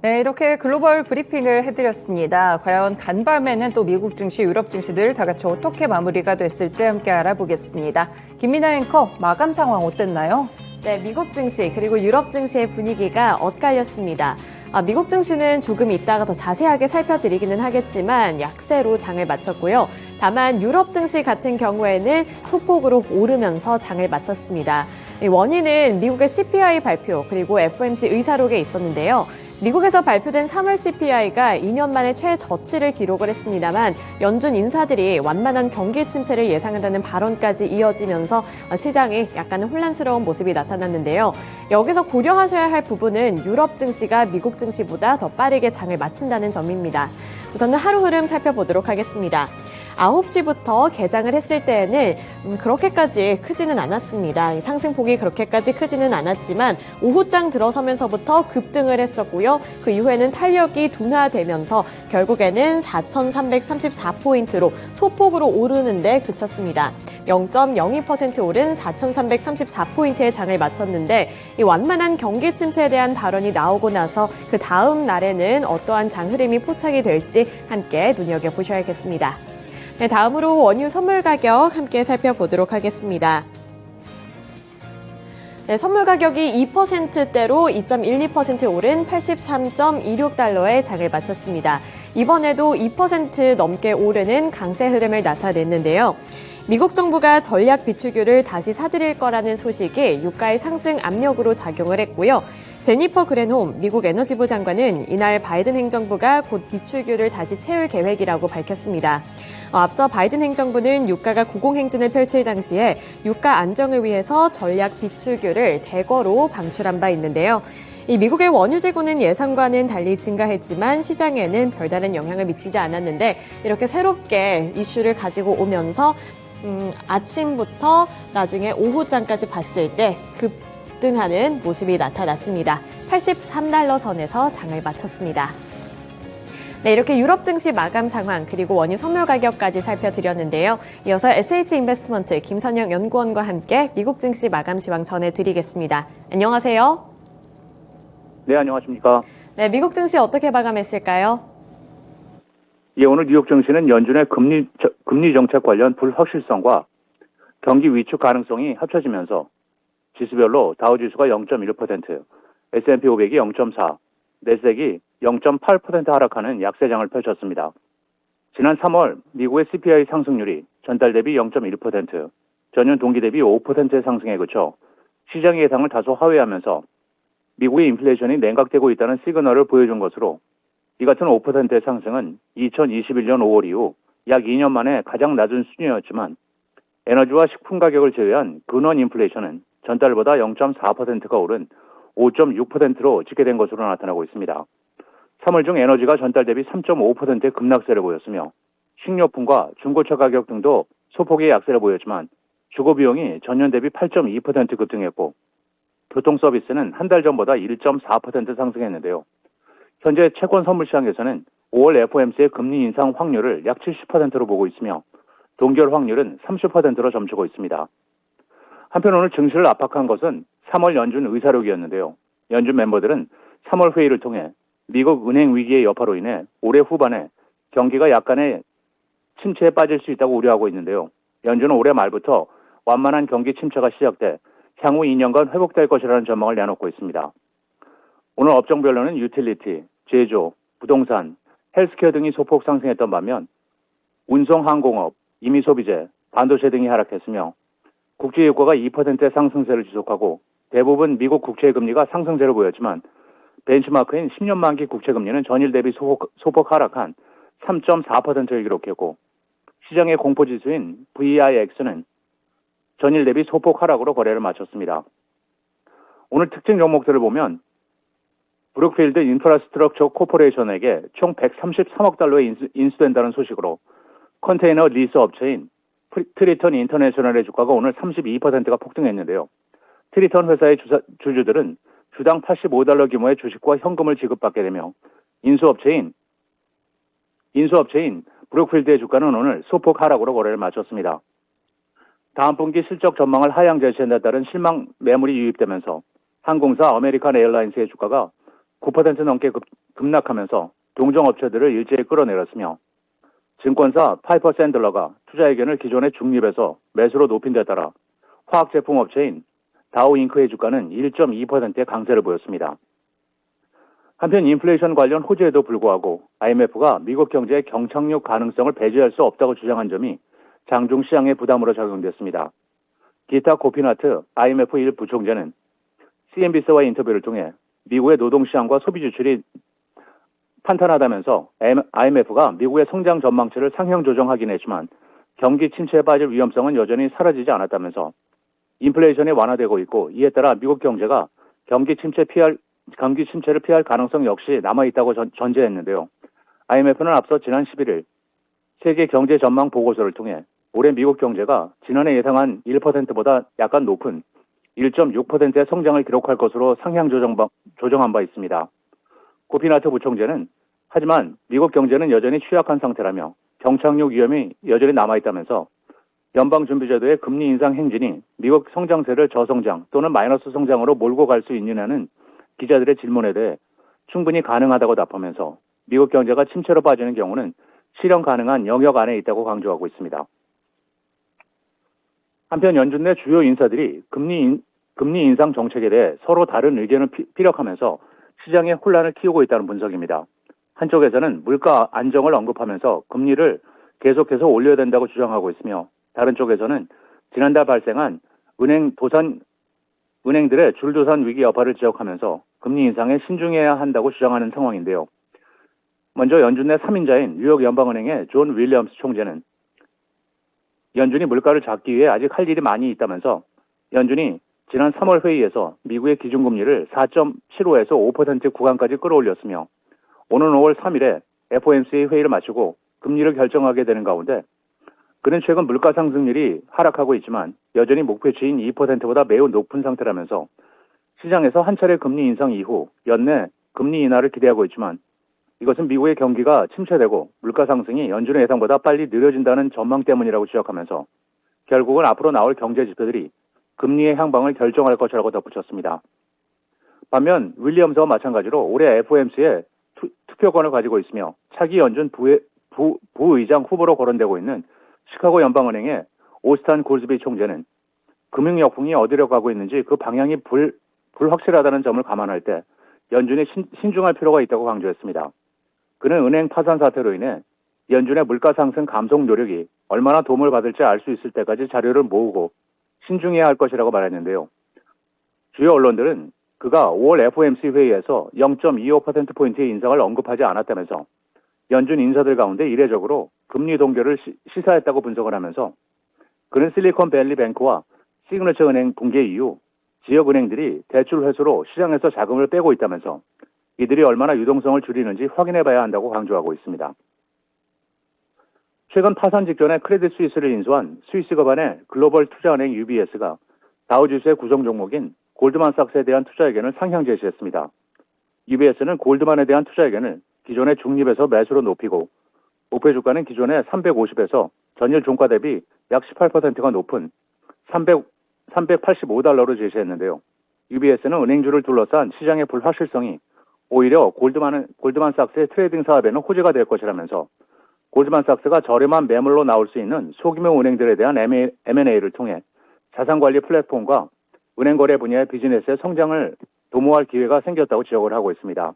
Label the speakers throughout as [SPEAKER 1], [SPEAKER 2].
[SPEAKER 1] 네, 이렇게 글로벌 브리핑을 해드렸습니다. 과연 간밤에는 또 미국 증시, 유럽 증시들 다 같이 어떻게 마무리가 됐을지 함께 알아보겠습니다. 김민아 앵커, 마감 상황 어땠나요?
[SPEAKER 2] 네, 미국 증시 그리고 유럽 증시의 분위기가 엇갈렸습니다. 미국 증시는 조금 이따가 더 자세하게 살펴드리기는 하겠지만 약세로 장을 마쳤고요. 다만 유럽 증시 같은 경우에는 소폭으로 오르면서 장을 마쳤습니다. 원인은 미국의 CPI 발표 그리고 FOMC 의사록에 있었는데요. 미국에서 발표된 3월 CPI가 2년 만에 최저치를 기록을 했습니다만 연준 인사들이 완만한 경기 침체를 예상한다는 발언까지 이어지면서 시장이 약간은 혼란스러운 모습이 나타났는데요. 여기서 고려하셔야 할 부분은 유럽 증시가 미국 증시보다 더 빠르게 장을 마친다는 점입니다. 우선은 하루 흐름 살펴보도록 하겠습니다. 9시부터 개장을 했을 때에는 그렇게까지 크지는 않았습니다. 상승폭이 그렇게까지 크지는 않았지만 오후장 들어서면서부터 급등을 했었고요. 그 이후에는 탄력이 둔화되면서 결국에는 4,334포인트로 소폭으로 오르는데 그쳤습니다. 0.02% 오른 4,334포인트의 장을 마쳤는데 이 완만한 경기 침체에 대한 발언이 나오고 나서 그 다음 날에는 어떠한 장 흐름이 포착이 될지 함께 눈여겨보셔야겠습니다. 네, 다음으로 원유 선물 가격 함께 살펴보도록 하겠습니다. 네, 선물 가격이 2%대로 2.12% 오른 83.26달러에 장을 마쳤습니다. 이번에도 2% 넘게 오르는 강세 흐름을 나타냈는데요. 미국 정부가 전략 비축유를 다시 사들일 거라는 소식이 유가의 상승 압력으로 작용을 했고요. 제니퍼 그랜홈 미국 에너지부 장관은 이날 바이든 행정부가 곧 비축유를 다시 채울 계획이라고 밝혔습니다. 앞서 바이든 행정부는 유가가 고공행진을 펼칠 당시에 유가 안정을 위해서 전략 비축유를 대거로 방출한 바 있는데요. 이 미국의 원유 재고는 예상과는 달리 증가했지만 시장에는 별다른 영향을 미치지 않았는데 이렇게 새롭게 이슈를 가지고 오면서 아침부터 나중에 오후장까지 봤을 때 급등하는 모습이 나타났습니다. 83달러 선에서 장을 마쳤습니다. 네, 이렇게 유럽 증시 마감 상황 그리고 원유 선물 가격까지 살펴드렸는데요. 이어서 SH인베스트먼트 김선영 연구원과 함께 미국 증시 마감 시황 전해드리겠습니다. 안녕하세요.
[SPEAKER 3] 네, 안녕하십니까.
[SPEAKER 2] 네, 미국 증시 어떻게 마감했을까요?
[SPEAKER 3] 예, 오늘 뉴욕 증시는 연준의 금리 정책 관련 불확실성과 경기 위축 가능성이 합쳐지면서 지수별로 다우지수가 0.1%, S&P 500이 0.4, 내스닥이 0.8% 하락하는 약세장을 펼쳤습니다. 지난 3월 미국의 CPI 상승률이 전달 대비 0.1%, 전년 동기 대비 5%의 상승에 그쳐 시장의 예상을 다소 하회하면서 미국의 인플레이션이 냉각되고 있다는 시그널을 보여준 것으로 이 같은 5%의 상승은 2021년 5월 이후 약 2년 만에 가장 낮은 수준이었지만 에너지와 식품 가격을 제외한 근원 인플레이션은 전달보다 0.4%가 오른 5.6%로 집계된 것으로 나타나고 있습니다. 3월 중 에너지가 전달 대비 3.5%의 급락세를 보였으며 식료품과 중고차 가격 등도 소폭의 약세를 보였지만 주거 비용이 전년 대비 8.2% 급등했고 교통 서비스는 한 달 전보다 1.4% 상승했는데요. 현재 채권 선물 시장에서는 5월 FOMC의 금리 인상 확률을 약 70%로 보고 있으며 동결 확률은 30%로 점치고 있습니다. 한편 오늘 증시를 압박한 것은 3월 연준 의사록이었는데요. 연준 멤버들은 3월 회의를 통해 미국 은행 위기의 여파로 인해 올해 후반에 경기가 약간의 침체에 빠질 수 있다고 우려하고 있는데요. 연준은 올해 말부터 완만한 경기 침체가 시작돼 향후 2년간 회복될 것이라는 전망을 내놓고 있습니다. 오늘 업종별로는 유틸리티, 제조, 부동산, 헬스케어 등이 소폭 상승했던 반면 운송 항공업, 임의소비재, 반도체 등이 하락했으며 국제유가가 2%의 상승세를 지속하고 대부분 미국 국채금리가 상승세를 보였지만 벤치마크인 10년 만기 국채금리는 전일 대비 소폭 하락한 3.4%를 기록했고 시장의 공포지수인 VIX는 전일 대비 소폭 하락으로 거래를 마쳤습니다. 오늘 특징 종목들을 보면 브룩필드 인프라스트럭처 코퍼레이션에게 총 133억 달러에 인수된다는 소식으로 컨테이너 리스 업체인 트리턴 인터내셔널의 주가가 오늘 32%가 폭등했는데요. 트리턴 회사의 주주들은 주당 85달러 규모의 주식과 현금을 지급받게 되며 인수업체인 브룩필드의 주가는 오늘 소폭 하락으로 거래를 마쳤습니다. 다음 분기 실적 전망을 하향 제시한 데 따른 실망 매물이 유입되면서 항공사 아메리칸 에어라인스의 주가가 9% 넘게 급락하면서 동종업체들을 일제히 끌어내렸으며 증권사 파이퍼 샌들러가 투자 의견을 기존의 중립에서 매수로 높인 데 따라 화학제품 업체인 다우잉크의 주가는 1.2%의 강세를 보였습니다. 한편 인플레이션 관련 호재에도 불구하고 IMF가 미국 경제의 경착륙 가능성을 배제할 수 없다고 주장한 점이 장중 시장의 부담으로 작용됐습니다. 기타 고피나트 IMF 1 부총재는 CNBC와의 인터뷰를 통해 미국의 노동시장과 소비 지출이 탄탄하다면서 IMF가 미국의 성장 전망치를 상향 조정하긴 했지만 경기 침체에 빠질 위험성은 여전히 사라지지 않았다면서 인플레이션이 완화되고 있고 이에 따라 미국 경제가 경기 침체를 피할 가능성 역시 남아있다고 전제했는데요. IMF는 앞서 지난 11일 세계 경제 전망 보고서를 통해 올해 미국 경제가 지난해 예상한 1%보다 약간 높은 1.6%의 성장을 기록할 것으로 상향 조정한 바 있습니다. 고피나트 부총재는 하지만 미국 경제는 여전히 취약한 상태라며 경착륙 위험이 여전히 남아있다면서 연방준비제도의 금리 인상 행진이 미국 성장세를 저성장 또는 마이너스 성장으로 몰고 갈 수 있느냐는 기자들의 질문에 대해 충분히 가능하다고 답하면서 미국 경제가 침체로 빠지는 경우는 실현 가능한 영역 안에 있다고 강조하고 있습니다. 한편 연준 내 주요 인사들이 금리 인상 정책에 대해 서로 다른 의견을 피력하면서 시장에 혼란을 키우고 있다는 분석입니다. 한쪽에서는 물가 안정을 언급하면서 금리를 계속해서 올려야 된다고 주장하고 있으며 다른 쪽에서는 지난달 발생한 은행들의 줄도산 위기 여파를 지적하면서 금리 인상에 신중해야 한다고 주장하는 상황인데요. 먼저 연준 내 3인자인 뉴욕 연방은행의 존 윌리엄스 총재는 연준이 물가를 잡기 위해 아직 할 일이 많이 있다면서 연준이 지난 3월 회의에서 미국의 기준금리를 4.75에서 5% 구간까지 끌어올렸으며 오는 5월 3일에 FOMC 회의를 마치고 금리를 결정하게 되는 가운데 그는 최근 물가 상승률이 하락하고 있지만 여전히 목표치인 2%보다 매우 높은 상태라면서 시장에서 한 차례 금리 인상 이후 연내 금리 인하를 기대하고 있지만 이것은 미국의 경기가 침체되고 물가 상승이 연준의 예상보다 빨리 느려진다는 전망 때문이라고 지적하면서 결국은 앞으로 나올 경제 지표들이 금리의 향방을 결정할 것이라고 덧붙였습니다. 반면 윌리엄스와 마찬가지로 올해 FOMC에 투표권을 가지고 있으며 차기 연준 부의장 후보로 거론되고 있는 시카고 연방은행의 오스탄 골스비 총재는 금융 역풍이 어디로 가고 있는지 그 방향이 불확실하다는 점을 감안할 때 연준이 신중할 필요가 있다고 강조했습니다. 그는 은행 파산 사태로 인해 연준의 물가 상승 감속 노력이 얼마나 도움을 받을지 알 수 있을 때까지 자료를 모으고 신중해야 할 것이라고 말했는데요. 주요 언론들은 그가 5월 FOMC 회의에서 0.25%포인트의 인상을 언급하지 않았다면서 연준 인사들 가운데 이례적으로 금리 동결을 시사했다고 분석을 하면서 그는 실리콘밸리 뱅크와 시그너처 은행 붕괴 이후 지역은행들이 대출 회수로 시장에서 자금을 빼고 있다면서 이들이 얼마나 유동성을 줄이는지 확인해봐야 한다고 강조하고 있습니다. 최근 파산 직전에 크레딧 스위스를 인수한 스위스 기반의 글로벌 투자은행 UBS가 다우지수의 구성 종목인 골드만삭스에 대한 투자 의견을 상향 제시했습니다. UBS는 골드만에 대한 투자 의견을 기존의 중립에서 매수로 높이고 목표 주가는 기존의 350에서 전일 종가 대비 약 18%가 높은 385달러로 제시했는데요. UBS는 은행주를 둘러싼 시장의 불확실성이 오히려 골드만삭스의 트레이딩 사업에는 호재가 될 것이라면서 골드만삭스가 저렴한 매물로 나올 수 있는 소규모 은행들에 대한 M&A를 통해 자산관리 플랫폼과 은행거래 분야의 비즈니스의 성장을 도모할 기회가 생겼다고 지적을 하고 있습니다.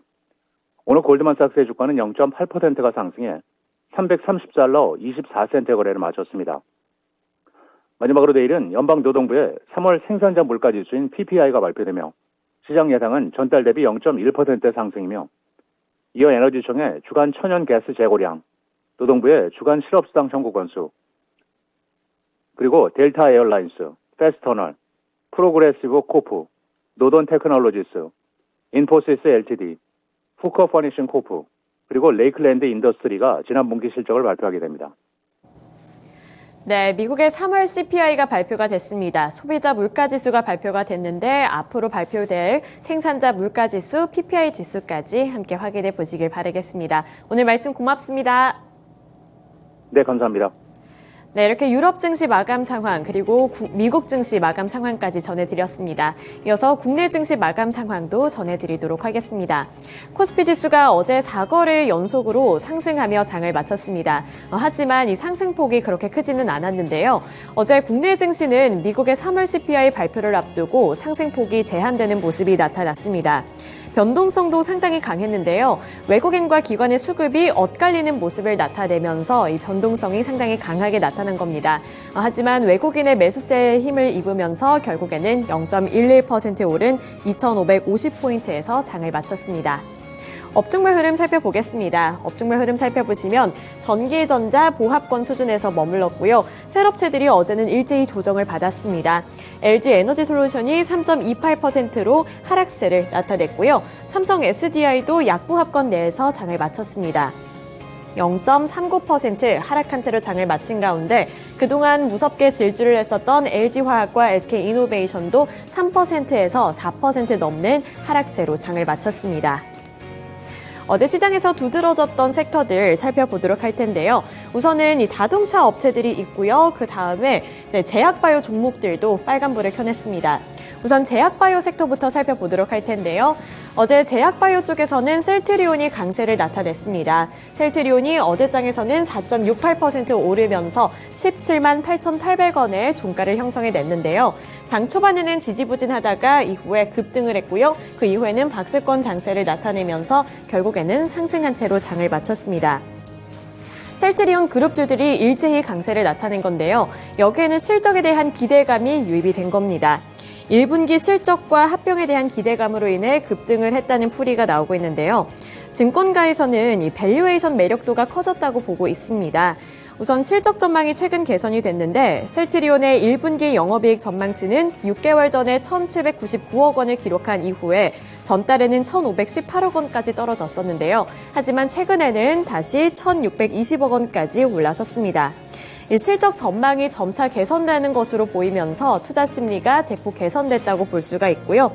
[SPEAKER 3] 오늘 골드만삭스의 주가는 0.8%가 상승해 330달러 24센트 거래를 마쳤습니다. 마지막으로 내일은 연방노동부의 3월 생산자 물가지수인 PPI가 발표되며 시장 예상은 전달 대비 0.1% 상승이며 이어 에너지청의 주간 천연 가스 재고량, 노동부의 주간 실업수당 청구 건수, 그리고 델타 에어라인스, 패스터널, 프로그레시브 코프, 노던 테크놀로지스, 인포시스 LTD, 후커 퍼니싱 코프, 그리고 레이클랜드 인더스트리가 지난 분기 실적을 발표하게 됩니다.
[SPEAKER 2] 네, 미국의 3월 CPI가 발표가 됐습니다. 소비자 물가지수가 발표가 됐는데 앞으로 발표될 생산자 물가지수, PPI 지수까지 함께 확인해 보시길 바라겠습니다. 오늘 말씀 고맙습니다.
[SPEAKER 3] 네, 감사합니다.
[SPEAKER 2] 네, 이렇게 유럽 증시 마감 상황 그리고 미국 증시 마감 상황까지 전해드렸습니다. 이어서 국내 증시 마감 상황도 전해드리도록 하겠습니다. 코스피 지수가 어제 4거래일 연속으로 상승하며 장을 마쳤습니다. 하지만 이 상승폭이 그렇게 크지는 않았는데요. 어제 국내 증시는 미국의 3월 CPI 발표를 앞두고 상승폭이 제한되는 모습이 나타났습니다. 변동성도 상당히 강했는데요. 외국인과 기관의 수급이 엇갈리는 모습을 나타내면서 이 변동성이 상당히 강하게 나타난 겁니다. 하지만 외국인의 매수세에 힘을 입으면서 결국에는 0.11% 오른 2,550포인트에서 장을 마쳤습니다. 업종별 흐름 살펴보겠습니다. 업종별 흐름 살펴보시면 전기전자, 보합권 수준에서 머물렀고요. 셀업체들이 어제는 일제히 조정을 받았습니다. LG 에너지솔루션이 3.28%로 하락세를 나타냈고요. 삼성 SDI도 약보합권 내에서 장을 마쳤습니다. 0.39% 하락한 채로 장을 마친 가운데 그동안 무섭게 질주를 했었던 LG화학과 SK이노베이션도 3%에서 4% 넘는 하락세로 장을 마쳤습니다. 어제 시장에서 두드러졌던 섹터들 살펴보도록 할 텐데요. 우선은 이 자동차 업체들이 있고요. 그 다음에 제약바이오 종목들도 빨간불을 켜냈습니다. 우선 제약바이오 섹터부터 살펴보도록 할 텐데요. 어제 제약바이오 쪽에서는 셀트리온이 강세를 나타냈습니다. 셀트리온이 어제장에서는 4.68% 오르면서 17만 8,800원의 종가를 형성해냈는데요. 장 초반에는 지지부진하다가 이후에 급등을 했고요. 그 이후에는 박스권 장세를 나타내면서 결국에는 상승한 채로 장을 마쳤습니다. 셀트리온 그룹주들이 일제히 강세를 나타낸 건데요. 여기에는 실적에 대한 기대감이 유입이 된 겁니다. 1분기 실적과 합병에 대한 기대감으로 인해 급등을 했다는 풀이가 나오고 있는데요. 증권가에서는 이 밸류에이션 매력도가 커졌다고 보고 있습니다. 우선 실적 전망이 최근 개선이 됐는데 셀트리온의 1분기 영업이익 전망치는 6개월 전에 1,799억 원을 기록한 이후에 전달에는 1,518억 원까지 떨어졌었는데요. 하지만 최근에는 다시 1,620억 원까지 올라섰습니다. 이 실적 전망이 점차 개선되는 것으로 보이면서 투자 심리가 대폭 개선됐다고 볼 수가 있고요.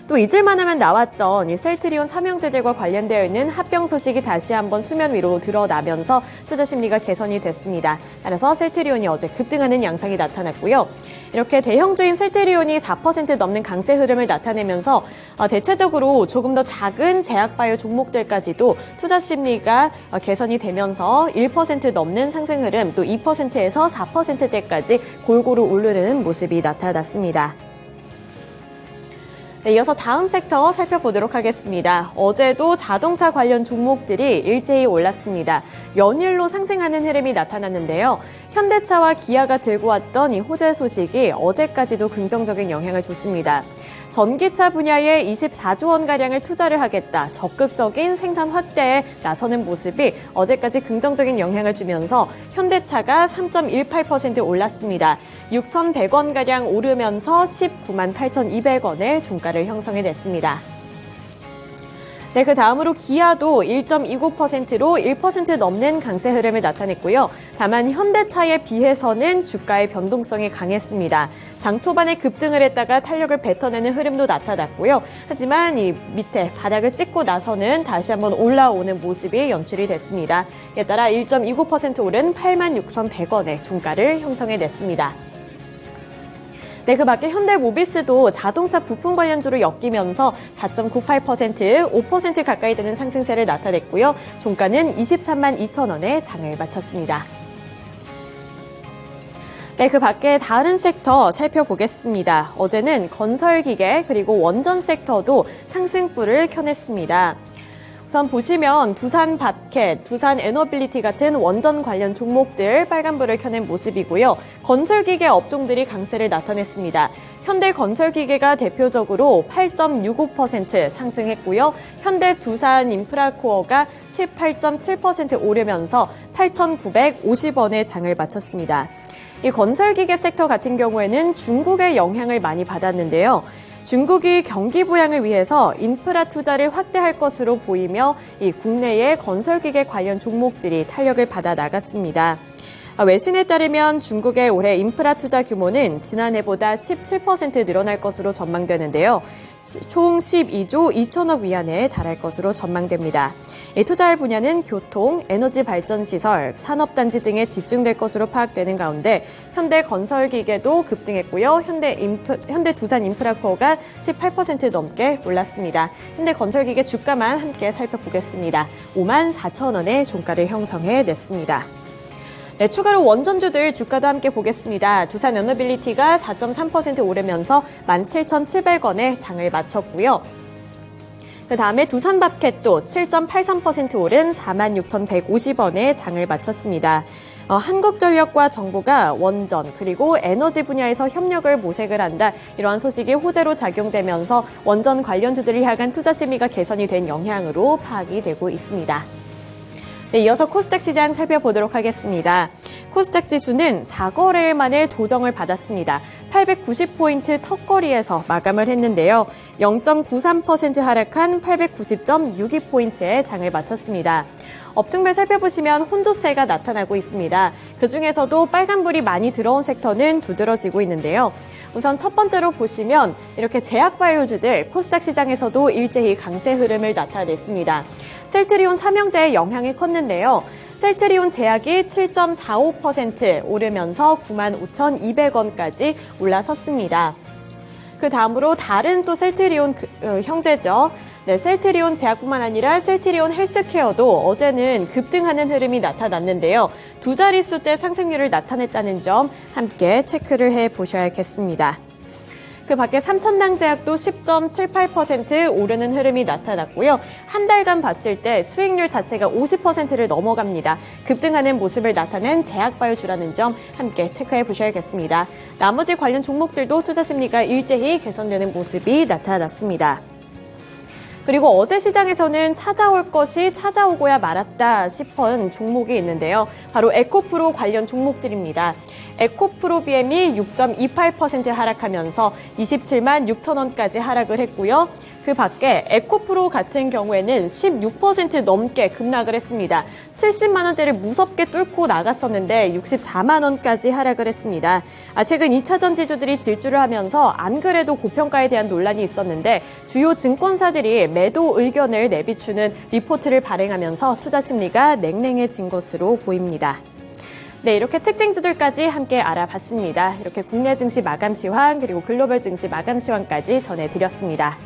[SPEAKER 2] 또 잊을만 하면 나왔던 이 셀트리온 삼형제들과 관련되어 있는 합병 소식이 다시 한번 수면 위로 드러나면서 투자 심리가 개선이 됐습니다. 따라서 셀트리온이 어제 급등하는 양상이 나타났고요. 이렇게 대형주인 셀트리온이 4% 넘는 강세 흐름을 나타내면서 대체적으로 조금 더 작은 제약바이오 종목들까지도 투자 심리가 개선이 되면서 1% 넘는 상승 흐름, 또 2%에서 4%대까지 골고루 오르는 모습이 나타났습니다. 네, 이어서 다음 섹터 살펴보도록 하겠습니다. 어제도 자동차 관련 종목들이 일제히 올랐습니다. 연일로 상승하는 흐름이 나타났는데요. 현대차와 기아가 들고 왔던 이 호재 소식이 어제까지도 긍정적인 영향을 줬습니다. 전기차 분야에 24조 원가량을 투자를 하겠다, 적극적인 생산 확대에 나서는 모습이 어제까지 긍정적인 영향을 주면서 현대차가 3.18% 올랐습니다. 6,100원가량 오르면서 19만 8,200원의 종가를 형성해냈습니다. 네, 그 다음으로 기아도 1.29%로 1% 넘는 강세 흐름을 나타냈고요. 다만 현대차에 비해서는 주가의 변동성이 강했습니다. 장 초반에 급등을 했다가 탄력을 뱉어내는 흐름도 나타났고요. 하지만 이 밑에 바닥을 찍고 나서는 다시 한번 올라오는 모습이 연출이 됐습니다. 이에 따라 1.29% 오른 86,100원의 종가를 형성해냈습니다. 네, 그 밖에 현대모비스도 자동차 부품 관련주로 엮이면서 4.98%, 5% 가까이 되는 상승세를 나타냈고요. 종가는 23만 2천 원에 장을 마쳤습니다. 네, 그 밖에 다른 섹터 살펴보겠습니다. 어제는 건설기계 그리고 원전 섹터도 상승불을 켜냈습니다. 우선 보시면 두산 바켓, 두산 에너빌리티 같은 원전 관련 종목들 빨간불을 켜낸 모습이고요. 건설기계 업종들이 강세를 나타냈습니다. 현대건설기계가 대표적으로 8.65% 상승했고요. 현대두산인프라코어가 18.7% 오르면서 8,950원의 장을 마쳤습니다. 이 건설기계 섹터 같은 경우에는 중국의 영향을 많이 받았는데요. 중국이 경기 부양을 위해서 인프라 투자를 확대할 것으로 보이며 이 국내의 건설기계 관련 종목들이 탄력을 받아 나갔습니다. 외신에 따르면 중국의 올해 인프라 투자 규모는 지난해보다 17% 늘어날 것으로 전망되는데요. 총 12조 2천억 위안에 달할 것으로 전망됩니다. 이 투자할 분야는 교통, 에너지 발전 시설, 산업단지 등에 집중될 것으로 파악되는 가운데 현대건설기계도 급등했고요. 현대두산인프라코어가 18% 넘게 올랐습니다. 현대건설기계 주가만 함께 살펴보겠습니다. 54,000원의 종가를 형성해냈습니다. 네, 추가로 원전주들 주가도 함께 보겠습니다. 두산 에너빌리티가 4.3% 오르면서 17,700원에 장을 마쳤고요. 그 다음에 두산밥켓도 7.83% 오른 46,150원에 장을 마쳤습니다. 한국전력과 정부가 원전 그리고 에너지 분야에서 협력을 모색을 한다. 이러한 소식이 호재로 작용되면서 원전 관련주들을 향한 투자 심리가 개선이 된 영향으로 파악이 되고 있습니다. 네, 이어서 코스닥 시장 살펴보도록 하겠습니다. 코스닥 지수는 4거래일 만에 조정을 받았습니다. 890포인트 턱걸이에서 마감을 했는데요. 0.93% 하락한 890.62포인트에 장을 마쳤습니다. 업종별 살펴보시면 혼조세가 나타나고 있습니다. 그중에서도 빨간불이 많이 들어온 섹터는 두드러지고 있는데요. 우선 첫 번째로 보시면 이렇게 제약바이오주들 코스닥 시장에서도 일제히 강세 흐름을 나타냈습니다. 셀트리온 삼형제의 영향이 컸는데요. 셀트리온 제약이 7.45% 오르면서 95,200원까지 올라섰습니다. 그 다음으로 다른 또 셀트리온 형제죠. 네, 셀트리온 제약뿐만 아니라 셀트리온 헬스케어도 어제는 급등하는 흐름이 나타났는데요. 두 자릿수대 상승률을 나타냈다는 점 함께 체크를 해보셔야겠습니다. 그 밖에 삼천당제약도 10.78% 오르는 흐름이 나타났고요. 한 달간 봤을 때 수익률 자체가 50%를 넘어갑니다. 급등하는 모습을 나타낸 제약바이오주라는 점 함께 체크해 보셔야겠습니다. 나머지 관련 종목들도 투자 심리가 일제히 개선되는 모습이 나타났습니다. 그리고 어제 시장에서는 찾아올 것이 찾아오고야 말았다 싶은 종목이 있는데요. 바로 에코프로 관련 종목들입니다. 에코프로 BM이 6.28% 하락하면서 27만 6천 원까지 하락을 했고요. 그 밖에 에코프로 같은 경우에는 16% 넘게 급락을 했습니다. 70만 원대를 무섭게 뚫고 나갔었는데 64만 원까지 하락을 했습니다. 최근 2차전 지주들이 질주를 하면서 안 그래도 고평가에 대한 논란이 있었는데 주요 증권사들이 매도 의견을 내비추는 리포트를 발행하면서 투자 심리가 냉랭해진 것으로 보입니다. 네, 이렇게 특징주들까지 함께 알아봤습니다. 이렇게 국내 증시 마감 시황 그리고 글로벌 증시 마감 시황까지 전해드렸습니다.